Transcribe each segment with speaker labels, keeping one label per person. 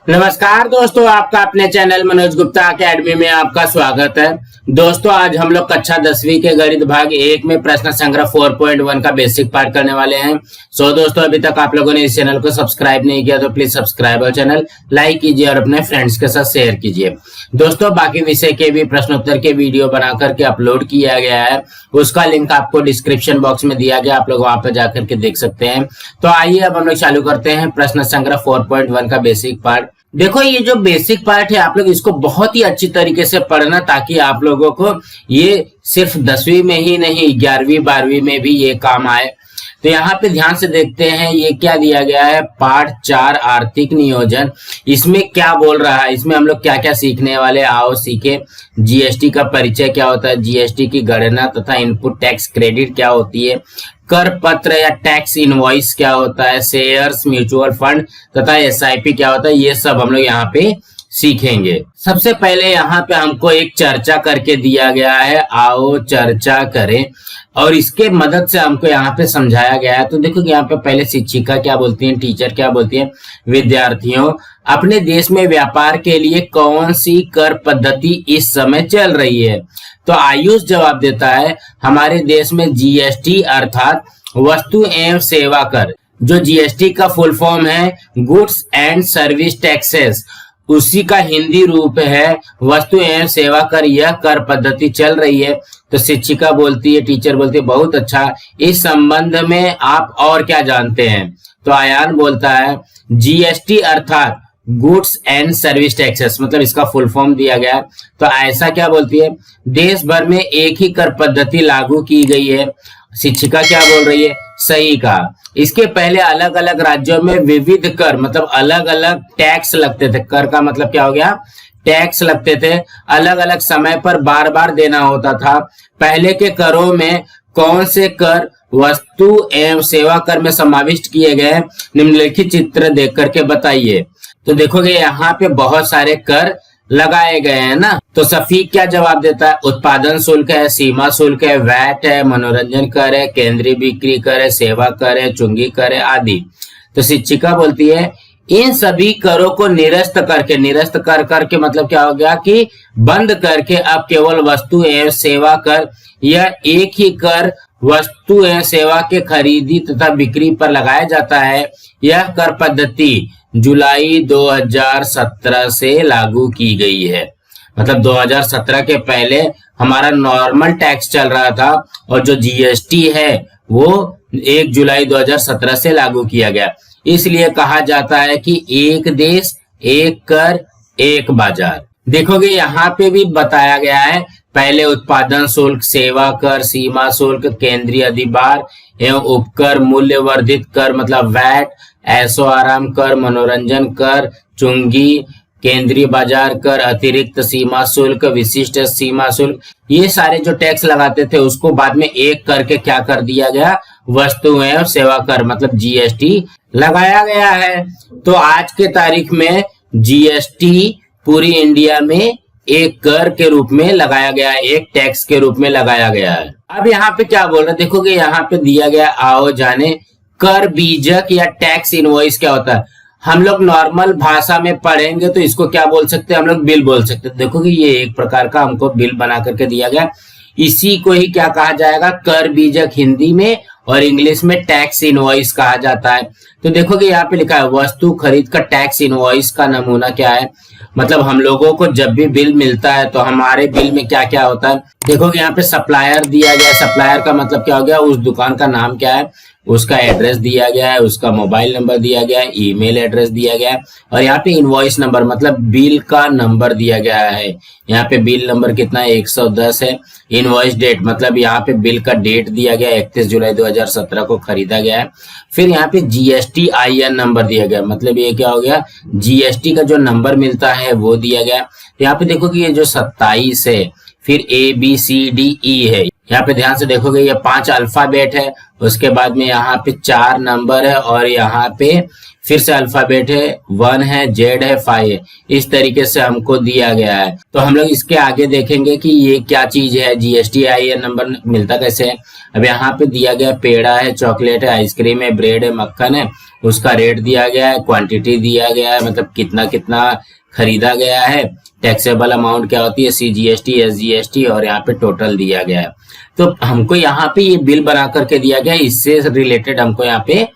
Speaker 1: नमस्कार दोस्तों, आपका अपने चैनल मनोज गुप्ता अकेडमी में आपका स्वागत है। दोस्तों, आज हम लोग कक्षा 10वीं के गणित भाग 1 में प्रश्न संग्रह 4.1 का बेसिक पार्ट करने वाले हैं। दोस्तों, अभी तक आप लोगों ने इस चैनल को सब्सक्राइब नहीं किया तो प्लीज सब्सक्राइब और चैनल लाइक कीजिए और अपने फ्रेंड्स के साथ शेयर कीजिए। दोस्तों, बाकी विषय के भी प्रश्नोत्तर के वीडियो बना करके अपलोड किया गया है, उसका लिंक आपको डिस्क्रिप्शन बॉक्स में दिया गया, आप लोग वहां पर जाकर के देख सकते हैं। तो आइए अब हम लोग चालू करते हैं प्रश्न संग्रह 4.1 का बेसिक पार्ट। देखो, ये जो बेसिक पार्ट है आप लोग इसको बहुत ही अच्छी तरीके से पढ़ना, ताकि आप लोगों को ये सिर्फ 10वीं में ही नहीं 11वीं 12वीं में भी ये काम आए। तो यहाँ पे ध्यान से देखते हैं, ये क्या दिया गया है, पार्ट 4 आर्थिक नियोजन। इसमें क्या बोल रहा है, इसमें हम लोग क्या क्या सीखने वाले, आओ सीखे। जीएसटी का परिचय क्या होता है, जीएसटी की गणना तथा इनपुट टैक्स क्रेडिट क्या होती है, कर पत्र या टैक्स इनवॉइस क्या होता है, शेयर्स, म्यूचुअल फंड तथा एसआईपी क्या होता है, ये सब हम लोग यहाँ पे सीखेंगे। सबसे पहले यहाँ पे हमको एक चर्चा करके दिया गया है, आओ चर्चा करें, और इसके मदद से हमको यहाँ पे समझाया गया है। तो देखो यहाँ पे पहले शिक्षिका क्या बोलती हैं, टीचर क्या बोलती हैं, विद्यार्थियों अपने देश में व्यापार के लिए कौन सी कर पद्धति इस समय चल रही है। तो आयुष जवाब देता है, हमारे देश में जीएसटी अर्थात वस्तु एवं सेवा कर, जो जीएसटी का फुल फॉर्म है गुड्स एंड सर्विस टैक्सेस, उसी का हिंदी रूप है वस्तु एवं सेवा कर, यह कर पद्धति चल रही है। तो शिक्षिका बोलती है, टीचर बोलती है, बहुत अच्छा, इस संबंध में आप और क्या जानते हैं। तो आयान बोलता है, जीएसटी अर्थात गुड्स एंड सर्विस टैक्सेस, मतलब इसका फुल फॉर्म दिया गया। तो ऐसा क्या बोलती है, देश भर में एक ही कर पद्धति लागू की गई है। शिक्षिका क्या बोल रही है, सही कहा। इसके पहले अलग अलग राज्यों में विविध कर, मतलब अलग अलग टैक्स लगते थे। कर का मतलब क्या हो गया, टैक्स लगते थे, अलग अलग समय पर बार बार देना होता था। पहले के करों में कौन से कर वस्तु एवं सेवा कर में समाविष्ट किए गए, निम्नलिखित चित्र देख करके बताइए। तो देखोगे यहाँ पे बहुत सारे कर लगाए गए हैं ना। तो सफीक क्या जवाब देता है, उत्पादन शुल्क है, सीमा शुल्क है, वैट है, मनोरंजन कर है, केंद्रीय बिक्री कर है, सेवा कर है, चुंगी कर है आदि। तो शिक्षिका बोलती है, इन सभी करों को निरस्त करके, निरस्त कर करके मतलब क्या हो गया कि बंद करके अब केवल वस्तु एवं सेवा कर, यह एक ही कर वस्तु एवं सेवा के खरीदी तथा बिक्री पर लगाया जाता है। यह कर पद्धति जुलाई 2017 से लागू की गई है। मतलब 2017 के पहले हमारा नॉर्मल टैक्स चल रहा था, और जो जीएसटी है वो 1 जुलाई 2017 से लागू किया गया। इसलिए कहा जाता है कि एक देश एक कर एक बाजार। देखोगे यहाँ पे भी बताया गया है, पहले उत्पादन शुल्क, सेवा कर, सीमा शुल्क, केंद्रीय अधिभार एवं उपकर, मूल्य वर्धित कर मतलब वैट, ऐशो आराम कर, मनोरंजन कर, चुंगी, केंद्रीय बाजार कर, अतिरिक्त सीमा शुल्क, विशिष्ट सीमा शुल्क, ये सारे जो टैक्स लगाते थे उसको बाद में एक करके क्या कर दिया गया, वस्तु एवं सेवा कर मतलब जीएसटी लगाया गया है। तो आज के तारीख में जीएसटी पूरी इंडिया में एक कर के रूप में लगाया गया है, एक टैक्स के रूप में लगाया गया है। अब यहाँ पे क्या बोल रहे, देखोगे यहाँ पे दिया गया, आओ जाने कर बीजक या टैक्स इनवॉइस क्या होता है। हम लोग नॉर्मल भाषा में पढ़ेंगे तो इसको क्या बोल सकते हैं, हम लोग बिल बोल सकते हैं। देखोगे ये एक प्रकार का हमको बिल बना करके दिया गया, इसी को ही क्या कहा जाएगा, कर बीजक हिंदी में, और इंग्लिश में टैक्स इनवॉइस कहा जाता है। तो देखोगे यहाँ पे लिखा है, वस्तु खरीद का टैक्स इनवॉइस का नमूना क्या है। मतलब हम लोगों को जब भी बिल मिलता है तो हमारे बिल में क्या क्या होता है। देखोगे यहाँ पे सप्लायर दिया गया, सप्लायर का मतलब क्या हो गया, उस दुकान का नाम क्या है, उसका एड्रेस दिया गया है, उसका मोबाइल नंबर दिया गया है, ईमेल एड्रेस दिया गया है, और यहाँ पे इनवॉइस नंबर मतलब बिल का नंबर दिया गया है। यहाँ पे बिल नंबर कितना है, 110 है। इनवॉइस डेट मतलब यहाँ पे बिल का डेट दिया गया, 31 जुलाई 2017 को खरीदा गया है। फिर यहाँ पे जीएसटी आईएन नंबर दिया गया, मतलब ये क्या हो गया, जीएसटी का जो नंबर मिलता है वो दिया गया। यहाँ पे देखो कि ये जो 27 है, फिर ABCDE है, यहाँ पे ध्यान से देखोगे ये 5 अल्फाबेट है, उसके बाद में यहाँ पे 4 नंबर है और यहाँ पे फिर से अल्फाबेट है, 1 है, जेड है, 5 है। इस तरीके से हमको दिया गया है। तो हम लोग इसके आगे देखेंगे कि ये क्या चीज है, GSTIN नंबर मिलता कैसे है। अब यहाँ पे दिया गया पेड़ा है, चॉकलेट है, आइसक्रीम है, ब्रेड है, मक्खन है, उसका रेट दिया गया है, क्वांटिटी दिया गया है, मतलब कितना कितना खरीदा गया है, टैक्सेबल अमाउंट क्या होती है, CGST, SGST, और यहाँ पे टोटल दिया गया है। तो हमको यहाँ पे ये बिल बना करके दिया गया है, इससे रिलेटेड हमको यहाँ पे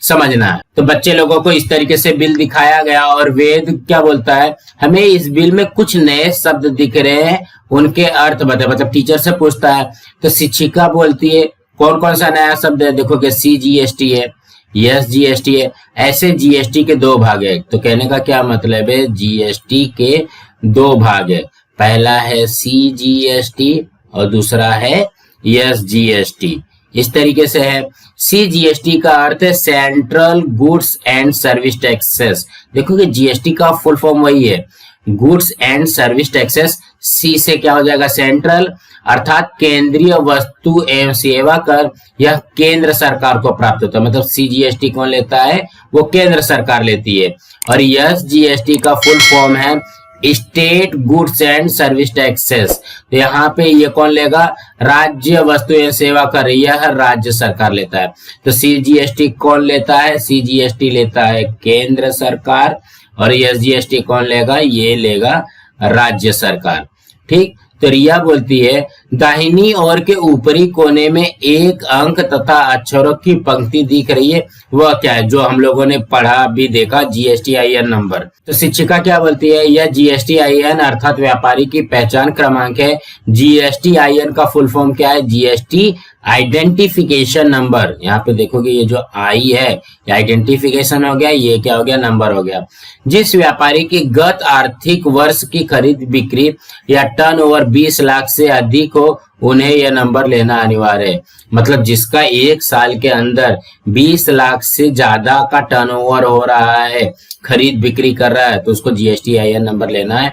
Speaker 1: समझना है। तो बच्चे लोगों को इस तरीके से बिल दिखाया गया और वेद क्या बोलता है, हमें इस बिल में कुछ नए शब्द दिख रहे हैं, उनके अर्थ बताए। मतलब टीचर से पूछता है तो शिक्षिका बोलती है कौन कौन सा नया शब्द है, देखो कि CGST है, SGST है। ऐसे GST के 2 भाग है। तो कहने का क्या मतलब है, GST के 2 भाग है, पहला है CGST और दूसरा है SGST। इस तरीके से है। CGST का अर्थ है central goods and service taxes. देखो कि GST का फुल फॉर्म वही है, goods and service taxes. C से क्या हो जाएगा, सेंट्रल, अर्थात केंद्रीय वस्तु एवं सेवा कर, यह केंद्र सरकार को प्राप्त होता है। मतलब CGST कौन लेता है, वो केंद्र सरकार लेती है। और SGST का फुल फॉर्म है state goods and service taxes. तो यहाँ पे ये कौन लेगा, राज्य वस्तु एवं सेवा कर, यह राज्य सरकार लेता है। तो CGST कौन लेता है, CGST लेता है केंद्र सरकार, और SGST कौन लेगा, ये लेगा राज्य सरकार। ठीक। तो रिया बोलती है दाहिनी ओर के ऊपरी कोने में एक अंक तथा अक्षरों की पंक्ति दिख रही है, वह क्या है, जो हम लोगों ने पढ़ा भी देखा, GSTIN नंबर। तो शिक्षिका क्या बोलती है, यह GSTIN अर्थात व्यापारी की पहचान क्रमांक है। GSTIN का फुल फॉर्म क्या है, GST आइडेंटिफिकेशन नंबर। यहाँ पे देखोगे ये जो आई है, ये आइडेंटिफिकेशन हो गया, ये क्या हो गया, नंबर हो गया। जिस व्यापारी की गत आर्थिक वर्ष की खरीद बिक्री या टर्नओवर 20 लाख से अधिक हो, उन्हें यह नंबर लेना अनिवार्य है। मतलब जिसका एक साल के अंदर 20 लाख से ज्यादा का टर्नओवर हो रहा है, खरीद बिक्री कर रहा है, तो उसको GSTIN नंबर लेना है।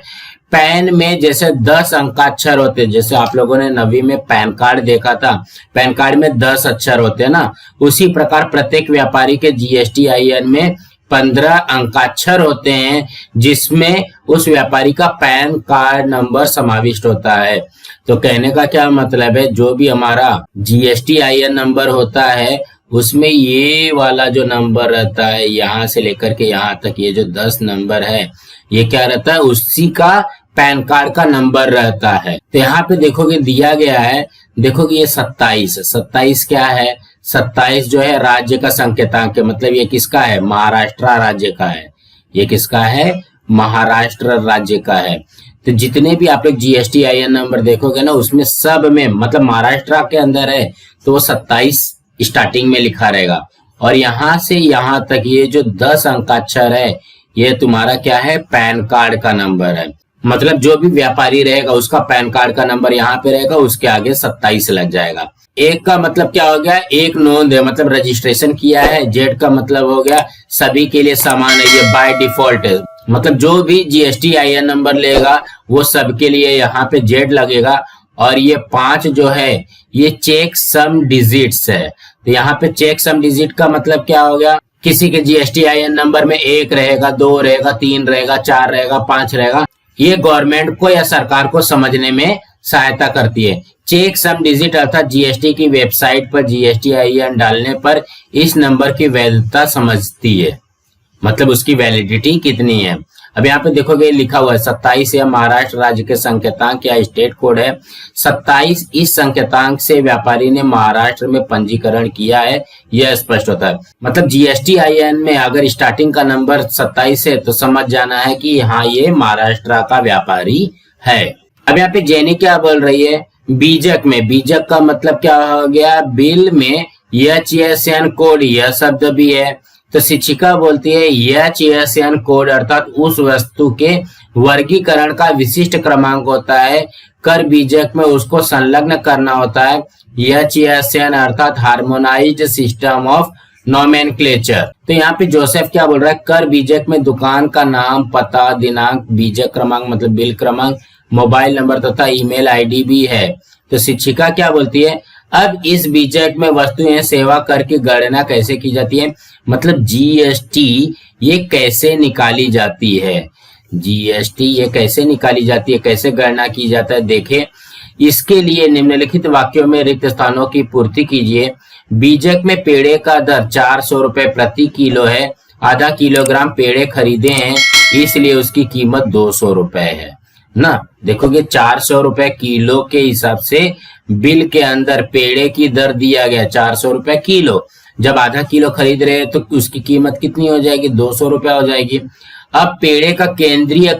Speaker 1: पैन में जैसे 10 अंकाक्षर होते हैं, जैसे आप लोगों ने 9वीं में पैन कार्ड देखा था, पैन कार्ड में 10 अक्षर होते हैं ना, उसी प्रकार प्रत्येक व्यापारी के GSTIN में 15 अंकाक्षर होते हैं, जिसमें उस व्यापारी का पैन कार्ड नंबर समाविष्ट होता है। तो कहने का क्या मतलब है, जो भी हमारा GSTIN नंबर होता है, उसमें ये वाला जो नंबर रहता है, यहां से लेकर के यहां तक, ये जो 10 नंबर है, ये क्या रहता है, उसी का पैन कार्ड का नंबर रहता है। तो यहाँ पे देखोगे दिया गया है, देखोगे ये 27 क्या है, 27 जो है राज्य का संकेतांक है। मतलब ये किसका है, महाराष्ट्र राज्य का है। ये किसका है, महाराष्ट्र राज्य का है। तो जितने भी आप लोग GSTIN नंबर देखोगे ना, उसमें सब में मतलब महाराष्ट्र के अंदर है, तो वो 27 स्टार्टिंग में लिखा रहेगा। और यहां से यहां तक ये जो 10 अंकाक्षर है, ये तुम्हारा क्या है, पैन कार्ड का नंबर है। मतलब जो भी व्यापारी रहेगा उसका पैन कार्ड का नंबर यहाँ पे रहेगा, उसके आगे 27 लग जाएगा। एक का मतलब क्या हो गया, एक नोंद है, मतलब रजिस्ट्रेशन किया है। जेड का मतलब हो गया सभी के लिए समान है, ये बाय डिफॉल्ट है। मतलब जो भी GSTIN नंबर लेगा वो सबके लिए यहाँ पे जेड लगेगा। और ये 5 जो है ये चेक सम डिजिट्स है। तो यहाँ पे चेक सम डिजिट का मतलब क्या हो गया, किसी के GSTIN नंबर में 1 रहेगा, 2 रहेगा, 3 रहेगा, 4 रहेगा, 5 रहेगा। ये गवर्नमेंट को या सरकार को समझने में सहायता करती है। चेक सम डिजिट अर्थात GST की वेबसाइट पर GSTIN डालने पर इस नंबर की वैधता समझती है, मतलब उसकी वैलिडिटी कितनी है। अब यहाँ पे देखोगे लिखा हुआ है 27 है महाराष्ट्र राज्य के संकेतांक या स्टेट कोड है। 27 इस संकेतांक से व्यापारी ने महाराष्ट्र में पंजीकरण किया है, यह स्पष्ट होता है। मतलब GSTIN में अगर स्टार्टिंग का नंबर 27 है तो समझ जाना है कि हाँ ये महाराष्ट्र का व्यापारी है। अब यहाँ पे जेनी क्या बोल रही है, बीजक में, बीजक का मतलब क्या हो गया, बिल में HSN कोड यह शब्द भी है। तो शिक्षिका बोलती है HSN कोड अर्थात उस वस्तु के वर्गीकरण का विशिष्ट क्रमांक होता है, कर बीजक में उसको संलग्न करना होता है। HSN अर्थात हार्मोनाइज्ड सिस्टम ऑफ नोमेनक्लेचर। तो यहाँ पे जोसेफ क्या बोल रहा है, कर बीजक में दुकान का नाम, पता, दिनांक, बीजक क्रमांक मतलब बिल क्रमांक, मोबाइल नंबर तथा ईमेल ID भी है। तो शिक्षिका क्या बोलती है, अब इस बीजक में वस्तु एवं सेवा कर की गणना कैसे की जाती है, मतलब जीएसटी ये कैसे निकाली जाती है, जीएसटी ये कैसे निकाली जाती है, कैसे गणना की जाता है। देखें, इसके लिए निम्नलिखित वाक्यों में रिक्त स्थानों की पूर्ति कीजिए। बीजक में पेड़े का दर 400 रुपए प्रति किलो है, आधा किलोग्राम पेड़े खरीदे हैं इसलिए उसकी कीमत 200 रुपए है ना। देखोगे 400 रुपए किलो के हिसाब से बिल के अंदर पेड़े की दर दिया गया 400 रुपए किलो। जब आधा किलो खरीद रहे हैं तो उसकी कीमत कितनी हो जाएगी, 200 रुपया हो जाएगी। अब पेड़े का केंद्रीय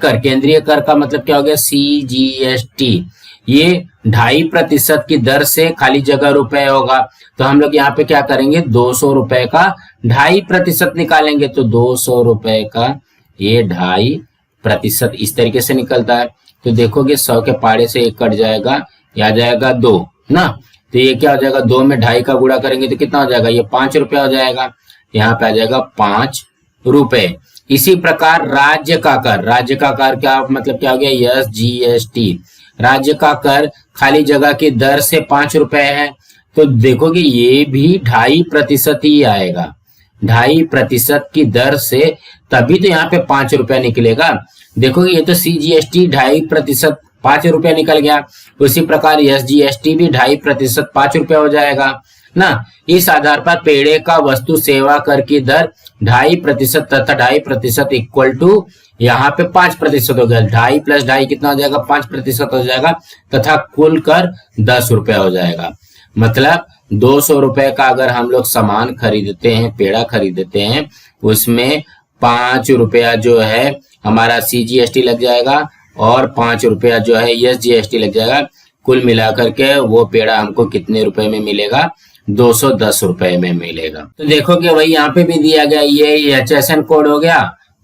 Speaker 1: कर का मतलब क्या हो गया, CGST, ये 2.5% की दर से खाली जगह रुपए होगा। तो हम लोग यहाँ पे क्या करेंगे, 200 रुपए का 2.5% निकालेंगे, तो 200 रुपए का ये 2.5% इस तरीके से निकलता है। तो देखोगे 100 के पाड़े से 1 कट जाएगा, यह आ जाएगा 2 ना। तो ये क्या हो जाएगा, 2 में 2.5 का गुणा करेंगे तो कितना हो जाएगा, ये 5 रुपया हो जाएगा, यहाँ पे आ जाएगा 5 रुपए। इसी प्रकार राज्य का कर क्या मतलब क्या हो गया, SGST, राज्य का कर खाली जगह की दर से 5 रुपए है। तो देखोगे ये भी 2.5% ही आएगा, 2.5% की दर से, तभी तो यहाँ पे 5 रुपया निकलेगा। देखोगे ये तो CGST 2.5% 5 रुपया निकल गया, उसी प्रकार SGST भी 2.5% 5 रुपया हो जाएगा ना। इस आधार पर पेड़े का वस्तु सेवा कर की दर 2.5% तथा 2.5% इक्वल टू यहाँ पे 5% हो गया, 2.5 + 2.5 कितना हो जाएगा, 5% हो जाएगा, तथा कुल कर 10 रुपया हो जाएगा। मतलब 200 रुपए का अगर हम लोग सामान खरीदते हैं, पेड़ा खरीदते हैं, उसमें 5 रुपया जो है हमारा CGST लग जाएगा और 5 रुपया जो है SGST लग जाएगा। कुल मिलाकर के वो पेड़ा हमको कितने रुपए में मिलेगा, 210 रुपए में मिलेगा। तो देखोगे वही यहाँ पे भी दिया गया, ये HSN कोड हो गया,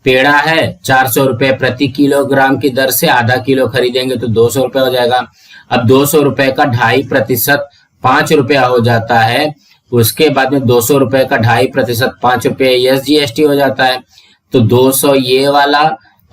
Speaker 1: पेड़ा है 400 रुपए प्रति किलोग्राम की दर से आधा किलो खरीदेंगे तो 200 रुपए हो जाएगा। अब 200 रुपए का 2.5% 5 रुपया हो जाता है, उसके बाद में 200 रुपए का 2.5% 5 रुपये SGST हो जाता है। तो 200 ये वाला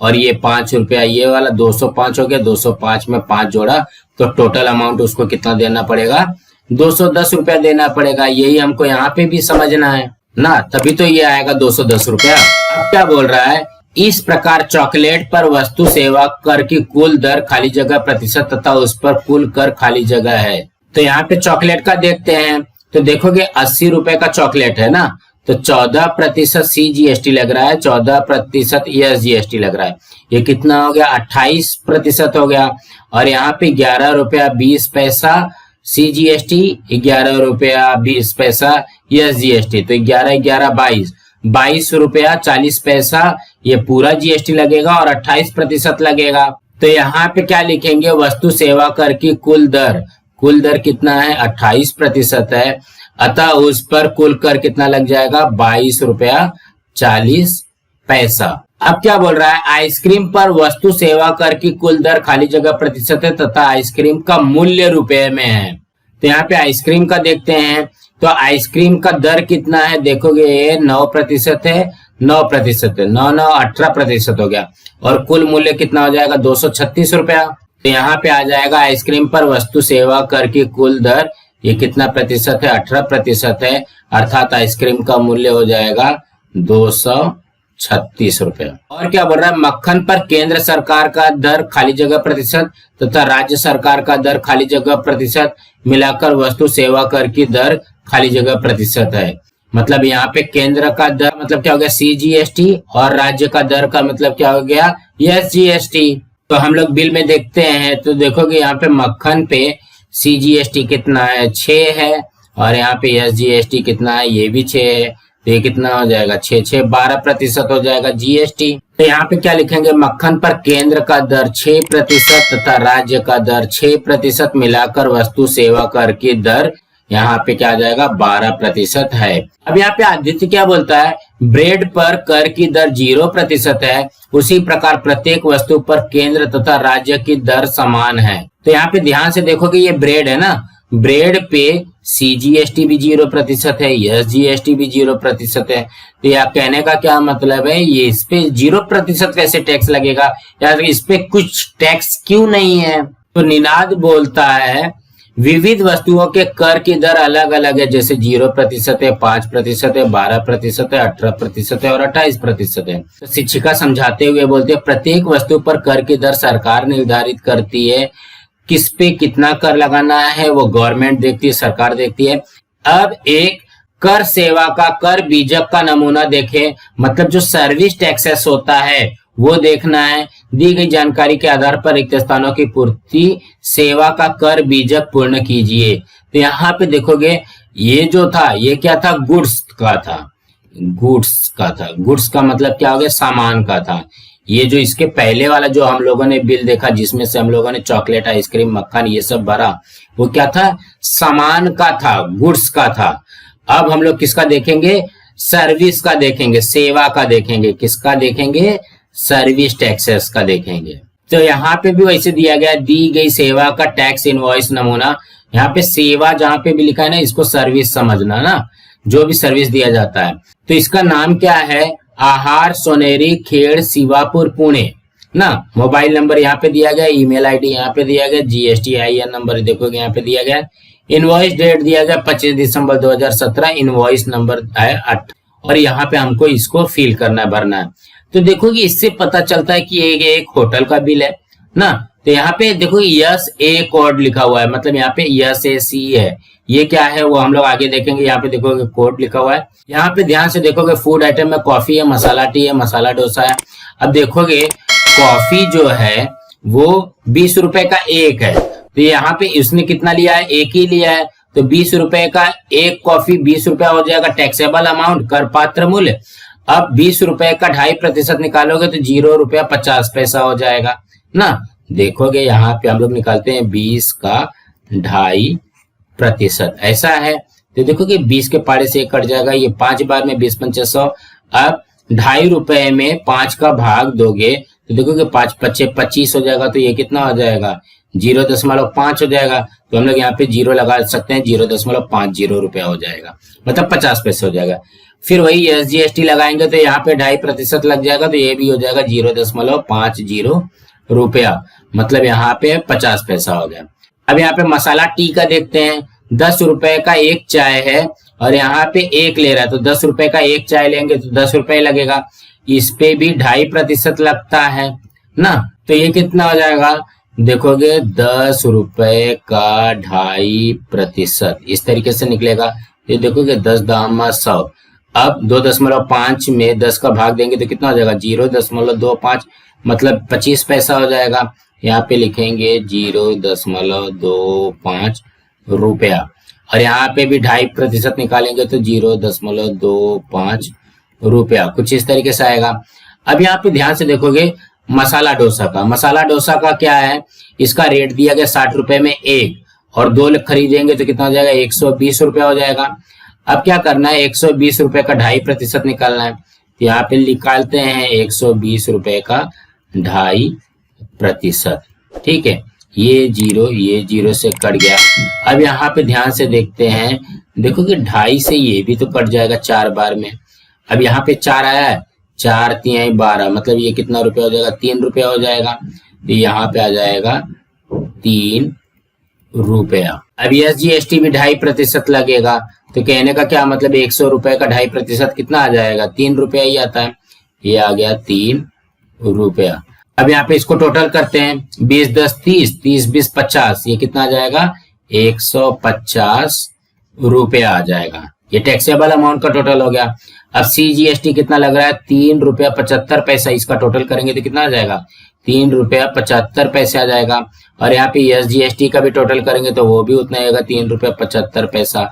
Speaker 1: और ये 5 रुपया ये वाला, 205 हो गया, 205 में 5 जोड़ा तो टोटल अमाउंट उसको कितना देना पड़ेगा, 210 रुपया देना पड़ेगा। यही हमको यहाँ पे भी समझना है ना, तभी तो ये आएगा 210 रुपया। अब क्या बोल रहा है, इस प्रकार चॉकलेट पर वस्तु सेवा कर की कुल दर खाली जगह प्रतिशत तथा उस पर कुल कर खाली जगह है। तो यहाँ पे चॉकलेट का देखते हैं, तो देखोगे 80 रुपए का चॉकलेट है ना, तो 14% CGST लग रहा है, 14% SGST लग रहा है, ये कितना हो गया, 28% हो गया। और यहाँ पे 11 रुपया 20 पैसा CGST, 11 रुपया 20 पैसा SGST, तो 11 22 रुपया 40 पैसा ये पूरा GST लगेगा और 28% लगेगा। तो यहाँ पे क्या लिखेंगे, वस्तु सेवा कर की कुल दर कितना है, 28% है, अतः उस पर कुल कर कितना लग जाएगा, 22 रुपया 40 पैसा। अब क्या बोल रहा है, आइसक्रीम पर वस्तु सेवा कर की कुल दर खाली जगह प्रतिशत है तथा आइसक्रीम का मूल्य रुपए में है। तो यहाँ पे आइसक्रीम का देखते हैं, तो आइसक्रीम का दर कितना है, देखोगे ये 9% है, 9% है, 9 18% हो गया, और कुल मूल्य कितना हो जाएगा, 236 रुपया। तो यहाँ पे आ जाएगा आइसक्रीम पर वस्तु सेवा कर की कुल दर, ये कितना प्रतिशत है, 18% है, अर्थात आइसक्रीम का मूल्य हो जाएगा 236 रुपए। और क्या बोल रहा है, मक्खन पर केंद्र सरकार का दर खाली जगह प्रतिशत तथा राज्य सरकार का दर खाली जगह प्रतिशत मिलाकर वस्तु सेवा कर की दर खाली जगह प्रतिशत है। मतलब यहाँ पे केंद्र का दर मतलब क्या हो गया, CGST, और राज्य का दर का मतलब क्या हो गया, SGST। तो हम लोग बिल में देखते हैं, तो देखोगे यहाँ पे मक्खन पे CGST कितना है, 6 है, और यहाँ पे SGST कितना है, ये भी 6 है, तो ये कितना हो जाएगा, 6 12% हो जाएगा GST। तो यहाँ पे क्या लिखेंगे, मक्खन पर केंद्र का दर 6% तथा राज्य का दर 6% मिलाकर वस्तु सेवा कर की दर यहाँ पे क्या आ जाएगा, 12% है। अब यहाँ पे आदित्य क्या बोलता है, ब्रेड पर कर की दर 0% है, उसी प्रकार प्रत्येक वस्तु पर केंद्र तथा राज्य की दर समान है। तो यहाँ पे ध्यान से देखोगे, ये ब्रेड है ना, ब्रेड पे CGST भी 0% है, SGST भी 0% है। तो यह कहने का क्या मतलब है, ये इस पे 0% कैसे टैक्स लगेगा, या इस पे कुछ टैक्स क्यों नहीं है। तो निनाद बोलता है विविध वस्तुओं के कर की दर अलग अलग है, जैसे 0% है, 5% है, 12% है, 18% है और 28% है। तो शिक्षिका समझाते हुए बोलते हैं प्रत्येक वस्तु पर कर की दर सरकार निर्धारित करती है। किस पे कितना कर लगाना है वो गवर्नमेंट देखती है, सरकार देखती है। अब एक कर सेवा का कर बीजक का नमूना देखें, मतलब जो सर्विस टैक्सेस होता है वो देखना है। दी गई जानकारी के आधार पर रिक्त स्थानों की पूर्ति सेवा का कर बीजक पूर्ण कीजिए। तो यहाँ पे देखोगे ये जो था ये क्या था, गुड्स का था, गुड्स का था। गुड्स का मतलब क्या हो गया, सामान का था। ये जो इसके पहले वाला जो हम लोगों ने बिल देखा जिसमें से हम लोगों ने चॉकलेट, आइसक्रीम, मक्खन ये सब भरा, वो क्या था, सामान का था, गुड्स का था। अब हम लोग किसका देखेंगे, सर्विस का देखेंगे, सेवा का देखेंगे। किसका देखेंगे, सर्विस टैक्सेस का देखेंगे। तो यहाँ पे भी वैसे दिया गया, दी गई सेवा का टैक्स इनवॉइस नमूना। यहाँ पे सेवा जहां पे भी लिखा है ना, इसको सर्विस समझना ना, जो भी सर्विस दिया जाता है। तो इसका नाम क्या है, आहार सोनेरी खेड़ शिवापुर पुणे ना। मोबाइल नंबर यहाँ पे दिया गया, ईमेल आईडी यहाँ पे दिया गया, GSTIN नंबर देखोगे यहाँ पे दिया गया। इनवॉइस डेट दिया गया 25 दिसंबर 2017, इनवॉइस नंबर है 8 और यहाँ पे हमको इसको फिल करना है, भरना है। तो देखोगे इससे पता चलता है कि ये एक होटल का बिल है ना। तो यहाँ पे देखो यस ए कोड लिखा हुआ है, मतलब यहाँ पे यस ए सी है। ये क्या है वो हम लोग आगे देखेंगे। यहाँ पे देखोगे कोड लिखा हुआ है। यहाँ पे ध्यान से देखोगे फूड आइटम में कॉफी है, मसाला टी है, मसाला डोसा है। अब देखोगे कॉफी जो है वो 20 रुपए का एक है, तो यहाँ पे उसने कितना लिया है, एक ही लिया है। तो 20 रुपए का एक कॉफी 20 रुपया हो जाएगा टैक्सेबल अमाउंट, कर पात्र मूल्य। अब 20 रुपए का 2.5% निकालोगे तो 0 रुपया 50 पैसा हो जाएगा ना। देखोगे यहाँ पे हम लोग निकालते हैं 20 का 2.5%, ऐसा है। तो देखोगे 20 के पारे से 1 कट जाएगा, ये 5 बार में 20 पंचे 100। अब 2.5 रुपए में 5 का भाग दोगे तो देखोगे 5 पच्चे 25 हो जाएगा। तो ये कितना हो जाएगा, 0.5 हो जाएगा। तो हम लोग यहाँ पे 0 लगा सकते हैं, 0.50 रुपया हो जाएगा, मतलब 50 पैसे हो जाएगा। फिर वही SGST लगाएंगे तो यहाँ पे 2.5% लग जाएगा, तो ये भी हो जाएगा 0.50 रुपया, मतलब यहाँ पे 50 पैसा हो गया। अब यहाँ पे मसाला टी का देखते हैं, 10 रुपए का एक चाय है और यहाँ पे एक ले रहा है, तो 10 रुपए का एक चाय लेंगे तो 10 रुपए लगेगा। इस पे भी 2.5% लगता है ना। तो ये कितना हो जाएगा, देखोगे 10 रुपए का 2.5%, इस तरीके से निकलेगा। ये देखोगे 10 दामा 100। अब 2.5 में 10 का भाग देंगे तो कितना हो जाएगा, 0.25, मतलब 25 पैसा हो जाएगा। यहाँ पे लिखेंगे 0.25 रुपया और यहाँ पे भी 2.5% निकालेंगे तो 0.25 रुपया, कुछ इस तरीके से आएगा। अब यहाँ पे ध्यान से देखोगे मसाला डोसा का, मसाला डोसा का क्या है, इसका रेट दिया गया 60 रुपए में एक, और 2 खरीदेंगे तो कितना हो जाएगा, 120 रुपया हो जाएगा। अब क्या करना है, 120 रुपए का 2.5% निकालना है। तो यहाँ पे निकालते हैं 120 रुपए का 2.5%, ठीक है। ये 0 से कट गया। अब यहाँ पे ध्यान से देखते हैं, देखो कि 2.5 से ये भी तो कट जाएगा 4 बार में। अब यहाँ पे 4 आया है, 4 3 12, मतलब ये कितना रुपया हो जाएगा, 3 रुपया हो जाएगा। तो यहाँ पे आ जाएगा 3 रुपया। अब SGST भी 2.5% लगेगा, तो कहने का क्या मतलब, 100 रुपए का 2.5% कितना आ जाएगा, 3 रुपया ही आता है। ये आ गया 3 रुपया। अब यहाँ पे इसको टोटल करते हैं, 20 10 30, 30 20 50, ये कितना आ जाएगा, 150 रुपया आ जाएगा। ये टैक्सेबल अमाउंट का टोटल हो गया। अब CGST कितना लग रहा है, 3 रुपया 75 पैसा, इसका टोटल करेंगे तो कितना आ जाएगा, 3 रुपया 75 पैसे आ जाएगा। और यहाँ पे SGST का भी टोटल करेंगे तो वो भी उतना आएगा, 3 रुपया 75 पैसा।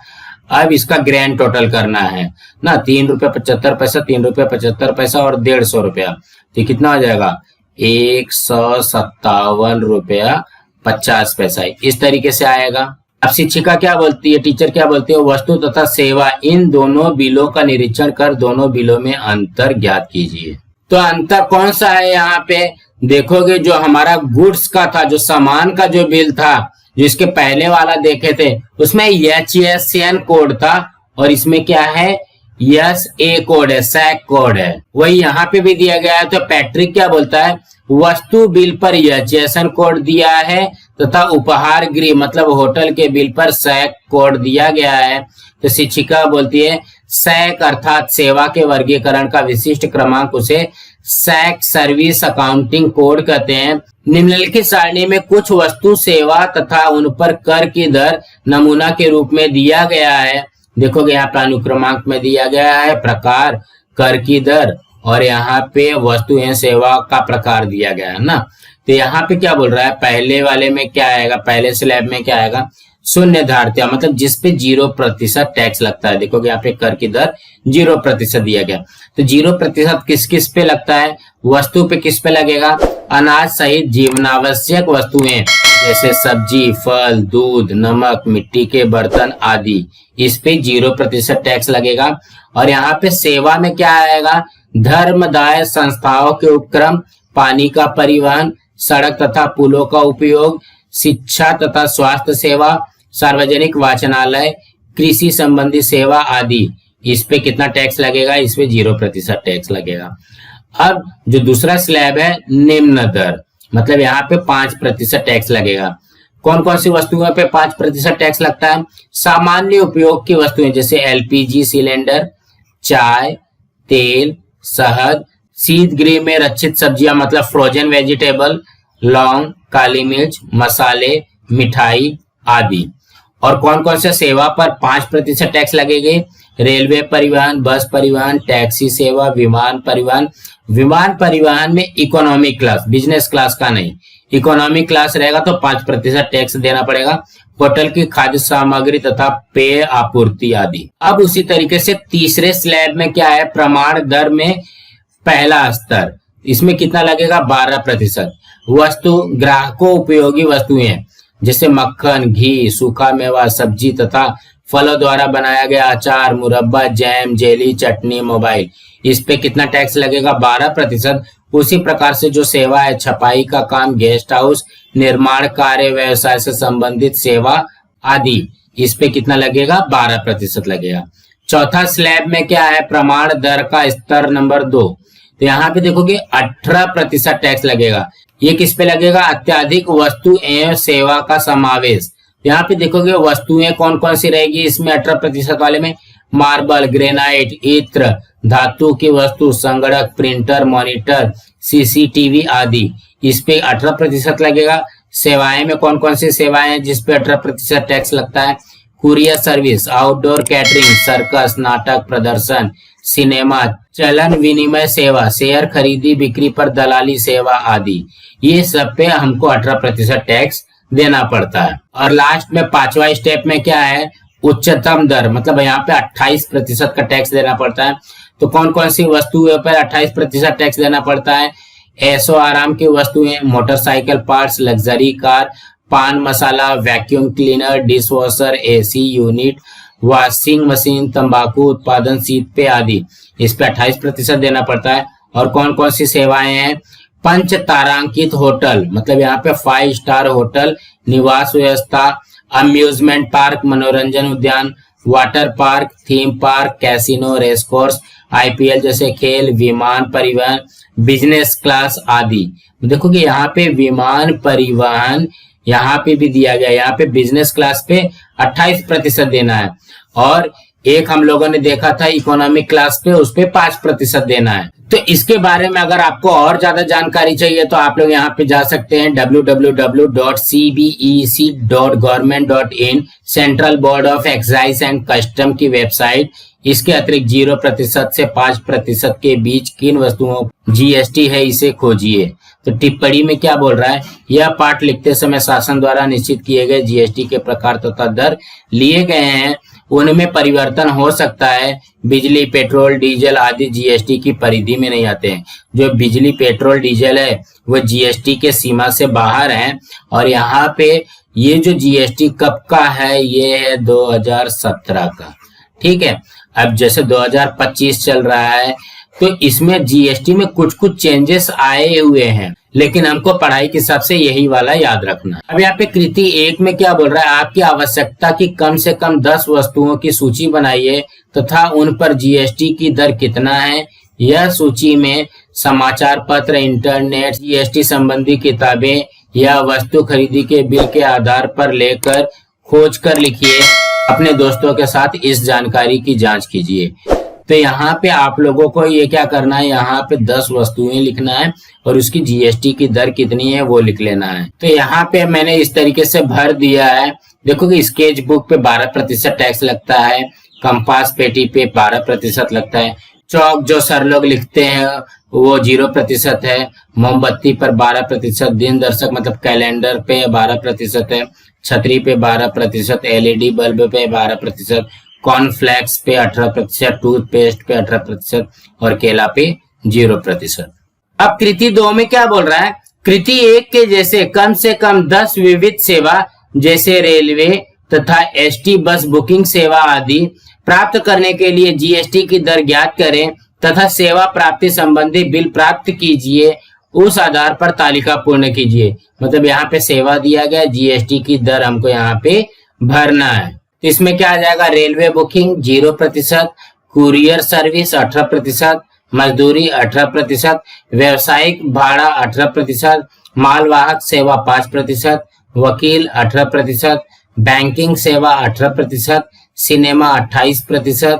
Speaker 1: अब इसका ग्रैंड टोटल करना है ना, 3 रुपया 75 पैसा, 3 रुपया 75 पैसा और 150 रुपया, तो कितना हो जाएगा, 157 रुपया 50 पैसा। इस तरीके से आएगा। अब शिक्षिका क्या बोलती है, टीचर क्या बोलती है, वस्तु तथा सेवा इन दोनों बिलों का निरीक्षण कर दोनों बिलों में अंतर ज्ञात कीजिए। तो अंतर कौन सा है, यहाँ पे देखोगे जो हमारा गुड्स का था, जो सामान का जो बिल था, जो इसके पहले वाला देखे थे, उसमें HSN कोड था और इसमें क्या है, SA कोड है, SAC कोड है। वही यहाँ पे भी दिया गया है। तो पैट्रिक क्या बोलता है, वस्तु बिल पर HSN कोड दिया है तथा उपहार गृह मतलब होटल के बिल पर सैक कोड दिया गया है, तो शिक्षिका बोलती है सैक अर्थात सेवा के वर्गीकरण का विशिष्ट क्रमांक उसे सैक सर्विस अकाउंटिंग कोड कहते हैं। निम्नलिखित सारणी में कुछ वस्तु सेवा तथा उन पर कर की दर नमूना के रूप में दिया गया है। देखोगे यहाँ पे अनुक्रमांक में दिया गया है प्रकार, कर की दर, और यहाँ पे वस्तु एवं सेवा का प्रकार दिया गया है ना। तो यहाँ पे क्या बोल रहा है, पहले वाले में क्या आएगा, पहले स्लैब में क्या आएगा, शून्य धार्यता मतलब जिसपे 0% टैक्स लगता है। देखोगे यहाँ पे कर की दर 0% दिया गया, तो 0% किस किस पे लगता है, वस्तु पे किस पे लगेगा, अनाज सहित जीवनावश्यक वस्तुएं जैसे सब्जी, फल, दूध, नमक, मिट्टी के बर्तन आदि, इस पे 0% टैक्स लगेगा। और यहाँ पे सेवा में क्या आएगा, धर्मदाय संस्थाओं के उपक्रम, पानी का परिवहन, सड़क तथा पुलों का उपयोग, शिक्षा तथा स्वास्थ्य सेवा, सार्वजनिक वाचनालय, कृषि संबंधी सेवा आदि, इस पे कितना टैक्स लगेगा, इस पे 0% टैक्स लगेगा। अब जो दूसरा स्लैब है निम्न दर, मतलब यहाँ पे 5% टैक्स लगेगा। कौन कौन सी वस्तुओं पे 5% टैक्स लगता है, सामान्य उपयोग की वस्तुएं जैसे एलपीजी सिलेंडर, चाय, तेल, शहद, शीत गृह में रक्षित सब्जियां मतलब फ्रोजन वेजिटेबल, लौंग, काली मिर्च, मसाले, मिठाई आदि। और कौन कौन से सेवा पर 5% टैक्स लगेंगे, रेलवे परिवहन, बस परिवहन, टैक्सी सेवा, विमान परिवहन। विमान परिवहन में इकोनॉमी क्लास, बिजनेस क्लास का नहीं, इकोनॉमी क्लास रहेगा तो 5% टैक्स देना पड़ेगा। होटल की खाद्य सामग्री तथा पेय आपूर्ति आदि। अब उसी तरीके से तीसरे स्लैब में क्या है, प्रमाण दर में पहला स्तर, इसमें कितना लगेगा, 12%। वस्तु ग्राहकों उपयोगी वस्तुएं जैसे मक्खन, घी, सूखा मेवा, सब्जी तथा फलों द्वारा बनाया गया अचार, मुरब्बा, जैम, जेली, चटनी, मोबाइल, इस पे कितना टैक्स लगेगा, 12%। उसी प्रकार से जो सेवा है, छपाई का काम, गेस्ट हाउस, निर्माण कार्य, व्यवसाय से संबंधित सेवा आदि, इस पे कितना लगेगा, 12% लगेगा। चौथा स्लैब में क्या है, प्रमाण दर का स्तर नंबर 2, तो यहाँ पे देखोगे 18% टैक्स लगेगा। ये किस पे लगेगा, अत्यधिक वस्तु एवं सेवा का समावेश। यहाँ पे देखोगे वस्तुएं कौन कौन सी रहेगी इसमें 18% वाले में, मार्बल, ग्रेनाइट, इत्र, धातु की वस्तु, संगणक, प्रिंटर, मॉनिटर, सीसीटीवी आदि, इस पे 18% लगेगा। सेवाएं में कौन कौन सी सेवाएं हैं जिसपे 18% टैक्स लगता है, courier service, outdoor catering, circus, नाटक प्रदर्शन, सिनेमा, चलन विनिमय सेवा, शेयर खरीदी बिक्री पर दलाली सेवा आदि, ये सब पे हमको 18% टैक्स देना पड़ता है। और लास्ट में पांचवा स्टेप में क्या है, उच्चतम दर, मतलब यहाँ पे 28% का टैक्स देना पड़ता है। तो कौन कौन सी वस्तुओं पर 28% टैक्स देना पड़ता है, ऐशो आराम की वस्तुएं, motorcycle parts, luxury car, pan masala, vacuum cleaner, dish washer, AC unit, washing machine, तंबाकू उत्पादन, शीत पे आदि, इस पे 28% देना पड़ता है। और कौन कौन सी सेवाएं हैं, पंच तारांकित होटल, मतलब यहाँ पे 5 स्टार होटल, निवास व्यवस्था, अम्यूजमेंट पार्क, मनोरंजन उद्यान, water park, theme park, casino, race course, IPL जैसे खेल, विमान परिवहन, बिजनेस क्लास आदि। देखोगे यहाँ पे विमान परिवहन यहाँ पे भी दिया गया, यहाँ पे बिजनेस क्लास पे 28% देना है, और एक हम लोगों ने देखा था इकोनॉमिक क्लास पे, उस पे 5% देना है। तो इसके बारे में अगर आपको और ज्यादा जानकारी चाहिए तो आप लोग यहाँ पे जा सकते हैं www.cbec.government.in, central board of excise and custom की वेबसाइट। इसके अतिरिक्त 0% से 5% के बीच किन वस्तुओं जीएसटी है, इसे खोजिए। तो टिप्पणी में क्या बोल रहा है, यह पाठ लिखते समय शासन द्वारा निश्चित किए गए जीएसटी के प्रकार तथा दर लिए गए हैं, उनमें परिवर्तन हो सकता है। बिजली, पेट्रोल, डीजल आदि जीएसटी की परिधि में नहीं आते हैं। जो बिजली, पेट्रोल, डीजल है वो जीएसटी के सीमा से बाहर है। और यहाँ पे ये जो जीएसटी कब का है, ये है 2017 का, ठीक है। अब जैसे 2025 चल रहा है तो इसमें जीएसटी में कुछ कुछ चेंजेस आए हुए हैं, लेकिन हमको पढ़ाई के हिसाब से यही वाला याद रखना है। अब यहाँ पे कृति 1 में क्या बोल रहा है, आपकी आवश्यकता की कम से कम 10 वस्तुओं की सूची बनाइए तथा उन पर जीएसटी की दर कितना है। यह सूची में समाचार पत्र, इंटरनेट, जीएसटी संबंधी किताबें या वस्तु खरीदी के बिल के आधार पर लेकर खोज कर लिखिए। अपने दोस्तों के साथ इस जानकारी की जांच कीजिए। तो यहाँ पे आप लोगों को ये क्या करना है, यहाँ पे 10 वस्तुएं लिखना है और उसकी जीएसटी की दर कितनी है वो लिख लेना है। तो यहाँ पे मैंने इस तरीके से भर दिया है। देखो कि स्केच बुक पे 12% टैक्स लगता है, कंपास पेटी पे 12% लगता है, चौक जो सर लोग लिखते हैं वो 0% है, मोमबत्ती पर 12%, दिन दर्शक मतलब कैलेंडर पे 12% है, छतरी पे 12%, एलईडी बल्ब पे 12%, कॉर्नफ्लेक्स पे 18%, टूथपेस्ट पे 18% और केला पे 0%। अब कृति 2 में क्या बोल रहा है, कृति 1 के जैसे कम से कम 10 विविध सेवा जैसे रेलवे तथा एसटी बस बुकिंग सेवा आदि प्राप्त करने के लिए जीएसटी की दर ज्ञात करें तथा सेवा प्राप्ति संबंधी बिल प्राप्त कीजिए। उस आधार पर तालिका पूर्ण कीजिए। मतलब यहाँ पे सेवा दिया गया, जीएसटी की दर हमको यहाँ पे भरना है। इसमें क्या आ जाएगा, रेलवे बुकिंग 0%, कुरियर सर्विस 18%, मजदूरी 18%, व्यवसायिक भाड़ा 18%, मालवाहक सेवा 5%, वकील 18%, बैंकिंग सेवा 18%, सिनेमा 28%,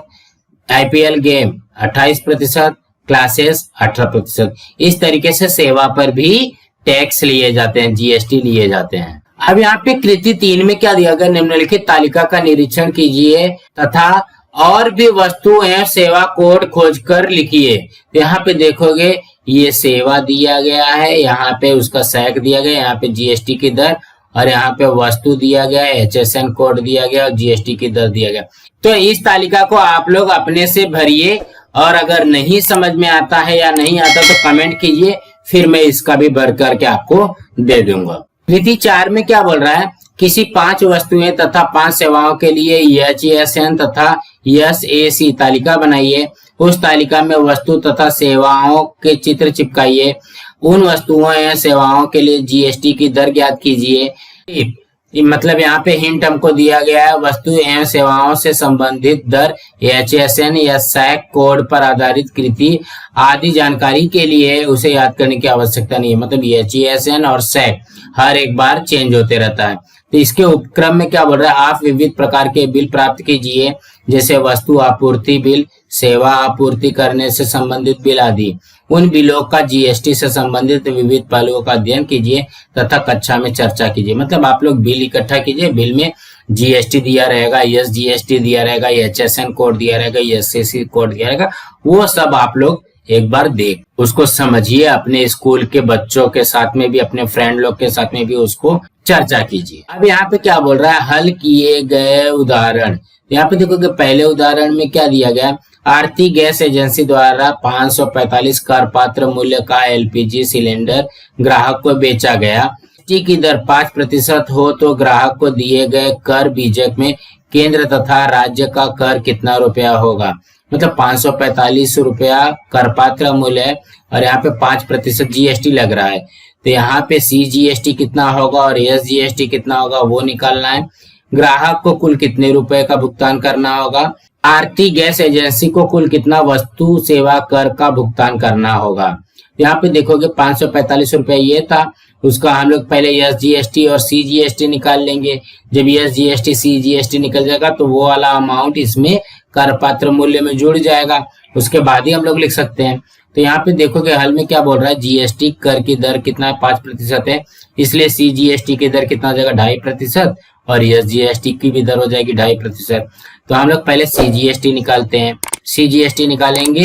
Speaker 1: आईपीएल गेम 28%, क्लासेस 18%। इस तरीके से सेवा पर भी टैक्स लिए जाते हैं, जीएसटी लिए जाते हैं। अब यहाँ पे कृति 3 में क्या दिया गया, निम्नलिखित तालिका का निरीक्षण कीजिए तथा और भी वस्तु एवं सेवा कोड खोजकर लिखिए। तो यहाँ पे देखोगे ये सेवा दिया गया है, यहाँ पे उसका सैक दिया गया, यहाँ पे जीएसटी की दर और यहाँ पे वस्तु दिया गया है, एचएसएन कोड दिया गया और जीएसटी की दर दिया गया। तो इस तालिका को आप लोग अपने से भरिए और अगर नहीं समझ में आता है या नहीं आता तो कमेंट कीजिए, फिर मैं इसका भी भर करके आपको दे दूंगा। कृति 4 में क्या बोल रहा है, किसी 5 वस्तुएं तथा 5 सेवाओं के लिए एचएसएन तथा एसएसी तालिका बनाइए। उस तालिका में वस्तु तथा सेवाओं के चित्र चिपकाइए। उन वस्तुओं या सेवाओं के लिए जीएसटी की दर ज्ञात कीजिए। मतलब यहाँ पे हिंट हमको दिया गया है, वस्तु एवं सेवाओं से संबंधित दर एचएसएन या सैक कोड पर आधारित कृति आदि जानकारी के लिए उसे याद करने की आवश्यकता नहीं है। मतलब एचएसएन और सैक हर एक बार चेंज होते रहता है। तो इसके उपक्रम में क्या बोल रहा है, आप विविध प्रकार के बिल प्राप्त कीजिए, जैसे वस्तु आपूर्ति बिल, सेवा आपूर्ति करने से संबंधित बिल आदि। उन बिलों का जीएसटी से संबंधित विविध पहलुओं का अध्ययन कीजिए तथा कक्षा में चर्चा कीजिए। मतलब आप लोग बिल इकट्ठा कीजिए, बिल में जीएसटी दिया रहेगा, एसजीएसटी दिया रहेगा, एचएसएन कोड दिया रहेगा, एसएसी कोड दिया रहेगा, वो सब आप लोग एक बार देख उसको समझिए, अपने स्कूल के बच्चों के साथ में भी, अपने फ्रेंड लोग के साथ में भी उसको चर्चा कीजिए। अब यहाँ पे क्या बोल रहा है, हल किए गए उदाहरण। यहाँ पे देखो कि पहले उदाहरण में क्या दिया गया, आरती गैस एजेंसी द्वारा 545 कर पात्र मूल्य का एलपीजी सिलेंडर ग्राहक को बेचा गया। जीएसटी की दर 5% हो तो ग्राहक को दिए गए कर बीजक में केंद्र तथा राज्य का कर कितना रुपया होगा। मतलब 545 रुपया कर पात्र मूल्य है और यहाँ पे 5% जीएसटी लग रहा है। तो यहाँ पे सीजीएसटी कितना होगा और एसजीएसटी कितना होगा वो निकालना है। ग्राहक को कुल कितने रुपए का भुगतान करना होगा। आरती गैस एजेंसी को कुल कितना वस्तु सेवा कर का भुगतान करना होगा। यहाँ पे देखोगे 545 रुपया ये था, उसका हम लोग पहले एसजीएसटी और सीजीएसटी निकाल लेंगे। जब एसजीएसटी सीजीएसटी निकल जाएगा तो वो वाला अमाउंट इसमें कर पात्र मूल्य में जुड़ जाएगा, उसके बाद ही हम लोग लिख सकते हैं। तो यहाँ पे देखोगे हल में क्या बोल रहा है, जीएसटी कर की दर कितना है, 5% है, इसलिए सीजीएसटी की दर कितना हो जाएगा, 2.5% और एसजीएसटी की भी दर हो जाएगी 2.5%। तो हम लोग पहले सीजीएसटी निकालते हैं। सीजीएसटी निकालेंगे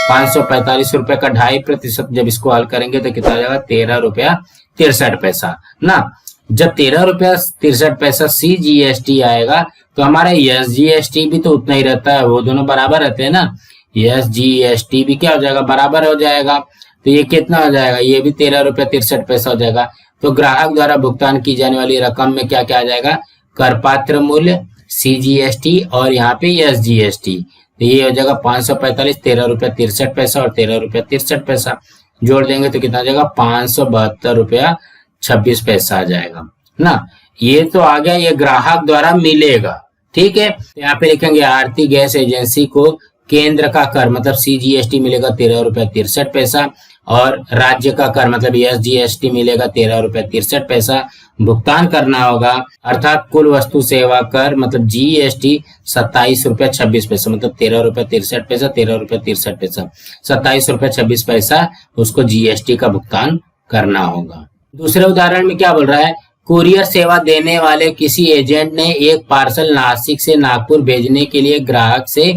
Speaker 1: 545 रुपए का 2.5%, जब इसको हल करेंगे तो कितना हो जाएगा, 13 रुपया 63 पैसा ना। जब 13 रुपया 63 पैसा सीजीएसटी आएगा तो हमारा एसजीएसटी भी तो उतना ही रहता है, वो दोनों बराबर रहते हैं ना। एसजीएसटी भी क्या हो जाएगा, बराबर हो जाएगा। तो ये कितना हो जाएगा, ये भी 13 रुपया 63 पैसा हो जाएगा। तो ग्राहक द्वारा भुगतान की जाने वाली रकम में क्या क्या आ जाएगा, कर पात्र मूल्य, सीजीएसटी और यहाँ पे एसजीएसटी। तो ये हो जाएगा 545, 13 रुपया 63 पैसा और 13 रुपया 63 पैसा जोड़ देंगे तो कितना आ जाएगा, 572 रुपया 26 पैसा आ जाएगा ना। ये तो आ गया, ये ग्राहक द्वारा मिलेगा। ठीक है, यहाँ पे लिखेंगे आरती गैस एजेंसी को केंद्र का कर मतलब सीजीएसटी मिलेगा 13 रुपया 63 पैसा और राज्य का कर मतलब SGST मिलेगा 13 रुपया 63 पैसा भुगतान करना होगा। अर्थात कुल वस्तु सेवा कर मतलब GST 27 रुपया 26 पैसा मतलब 13 रुपया 63 पैसा 13 रुपया 63 पैसा 27 रुपया 26 पैसा उसको GST का भुगतान करना होगा। दूसरे उदाहरण में क्या बोल रहा है, कुरियर सेवा देने वाले किसी एजेंट ने एक पार्सल नासिक से नागपुर भेजने के लिए ग्राहक से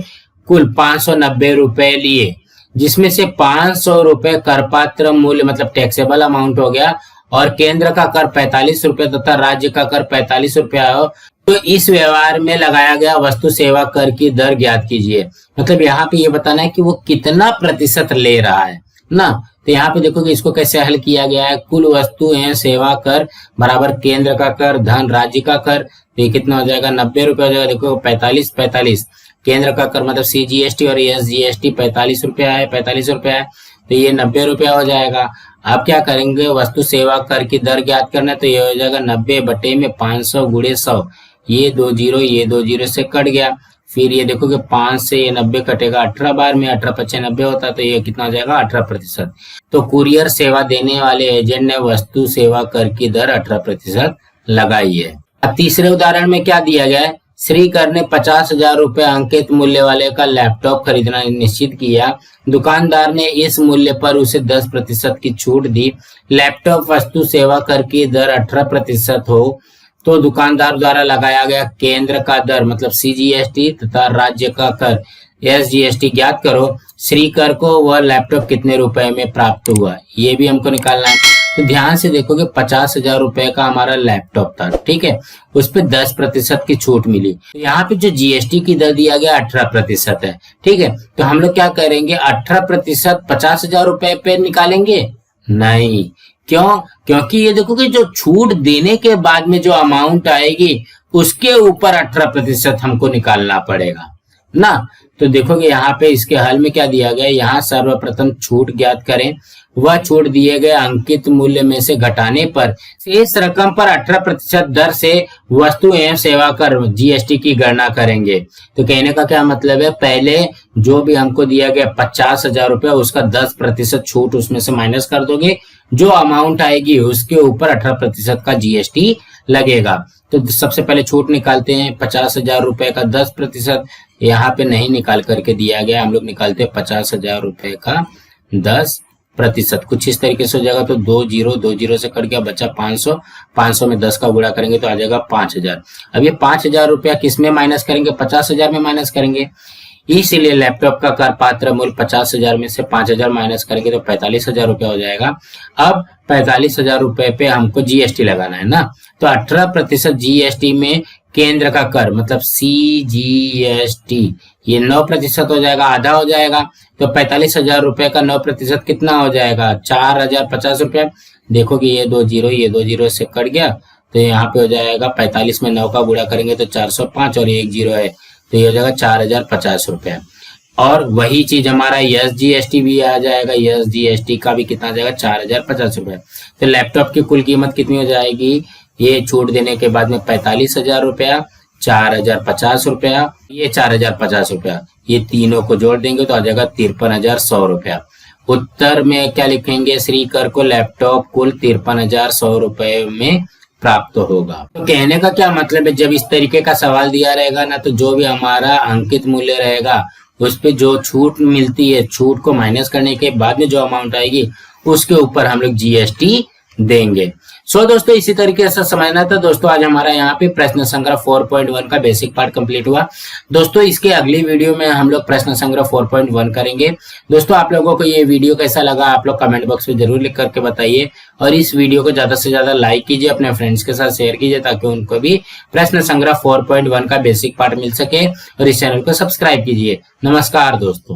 Speaker 1: कुल 590 रुपए लिए, जिसमें से 500 रुपए करपात्र मूल्य मतलब टैक्सेबल अमाउंट हो गया और केंद्र का कर 45 रुपए तथा राज्य का कर 45 रुपया हो, तो इस व्यवहार में लगाया गया वस्तु सेवा कर की दर ज्ञात कीजिए। मतलब यहाँ पे ये बताना है कि वो कितना प्रतिशत ले रहा है ना। तो यहाँ पे देखोगे इसको कैसे हल किया गया है, कुल वस्तु एवं सेवा कर बराबर केंद्र का कर धन राज्य का कर, तो ये कितना हो जाएगा 90 रुपये हो जाएगा। देखो 45 केंद्र का कर मतलब CGST और SGST 45 रुपया है 45 रुपया है, तो ये 90 रुपया हो जाएगा। आप क्या करेंगे, वस्तु सेवा कर की दर ज्ञात करना है, तो ये हो जाएगा 90 बटे में 500 गुणे 100, ये 2 जीरो से कट गया। फिर ये देखोगे 5 से ये 90 कटेगा 18 बार में, 18 पच्चे 90 होता है, तो ये कितना हो जाएगा 18%। तो कुरियर सेवा देने वाले एजेंट ने वस्तु सेवा कर की दर 18% लगाई है। अब तीसरे उदाहरण में क्या दिया गया है, श्रीकर ने 50,000 रुपए अंकित मूल्य वाले का लैपटॉप खरीदना निश्चित किया। दुकानदार ने इस मूल्य पर उसे 10% की छूट दी। लैपटॉप वस्तु सेवा कर की दर 18% हो तो दुकानदार द्वारा लगाया गया केंद्र का दर मतलब CGST तथा राज्य का कर SGST ज्ञात करो। श्रीकर को वह लैपटॉप कितने रुपए में प्राप्त हुआ, ये भी हमको निकालना है। तो ध्यान से देखोगे 50,000 रुपए का हमारा लैपटॉप था, ठीक है, उस पर 10% की छूट मिली। तो यहाँ पे जो GST की दर दिया गया 18% है, ठीक है। तो हम लोग क्या करेंगे, 18% 50,000 रुपए पे निकालेंगे नहीं, क्यों, क्योंकि ये देखोगे जो छूट देने के बाद में जो अमाउंट आएगी उसके ऊपर 18% हमको निकालना पड़ेगा ना। तो देखोगे यहाँ पे इसके हल में क्या दिया गया, यहाँ सर्वप्रथम छूट ज्ञात करें। वह छूट दिए गए अंकित मूल्य में से घटाने पर शेष रकम पर 18% दर से वस्तु एवं सेवा कर GST की गणना करेंगे। तो कहने का क्या मतलब है, पहले जो भी हमको दिया गया 50,000 रुपया उसका 10% छूट उसमें से माइनस कर दोगे, जो अमाउंट आएगी उसके ऊपर 18% का GST लगेगा। तो सबसे पहले छूट निकालते हैं, 50,000 रुपए का 10%, यहाँ पे नहीं निकाल करके दिया गया, हम लोग निकालते हैं 50,000 रुपए का 10%। कुछ इस तरीके से हो जाएगा, तो 2 जीरो से कट गया, बचा 500, 500 में 10 का गुणा करेंगे तो आ जाएगा 5,000। अब ये 5,000 रुपया किस में माइनस करेंगे, 50,000 में माइनस करेंगे। इसीलिए लैपटॉप का कर पात्र मूल्य 50,000 में से 5,000 माइनस करेंगे तो 45,000 रुपया हो जाएगा। अब 45,000 रुपए पे हमको GST लगाना है ना, तो 18% GST में केंद्र का कर मतलब CGST ये 9% हो जाएगा, आधा हो जाएगा। तो 45,000 रुपए का 9% कितना हो जाएगा, 4,050 रुपया। देखो कि ये 2 जीरो से कट गया, तो यहाँ पे हो जाएगा 45 में 9 का गुणा करेंगे तो 405 और 1 जीरो है, तो ये हो जाएगा 4,050 रुपया। और वही चीज हमारा SGST भी आ जाएगा, SGST का भी कितना आ जाएगा 4,050 रुपया। तो लैपटॉप की कुल कीमत कितनी हो जाएगी, ये छूट देने के बाद में 45,000 रुपया, 4,050 रुपया, ये 4,050 रुपया, ये तीनों को जोड़ देंगे तो आ जाएगा 53,100 रुपया। उत्तर में क्या लिखेंगे, श्रीकर को लैपटॉप कुल 53,100 रुपए में प्राप्त होगा। तो कहने का क्या मतलब है, जब इस तरीके का सवाल दिया रहेगा ना, तो जो भी हमारा अंकित मूल्य रहेगा उस पे जो छूट मिलती है, छूट को माइनस करने के बाद में जो अमाउंट आएगी उसके ऊपर हम लोग GST देंगे। सो दोस्तों इसी तरीके से समझना था। दोस्तों आज हमारा यहाँ पे प्रश्न संग्रह 4.1 का बेसिक पार्ट कंप्लीट हुआ। दोस्तों इसके अगली वीडियो में हम लोग प्रश्न संग्रह 4.1 करेंगे। दोस्तों आप लोगों को ये वीडियो कैसा लगा आप लोग कमेंट बॉक्स में जरूर लिख करके बताइए, और इस वीडियो को ज्यादा से ज्यादा लाइक कीजिए, अपने फ्रेंड्स के साथ शेयर कीजिए ताकि उनको भी प्रश्न संग्रह 4.1 का बेसिक पार्ट मिल सके, और इस चैनल को सब्सक्राइब कीजिए। नमस्कार दोस्तों।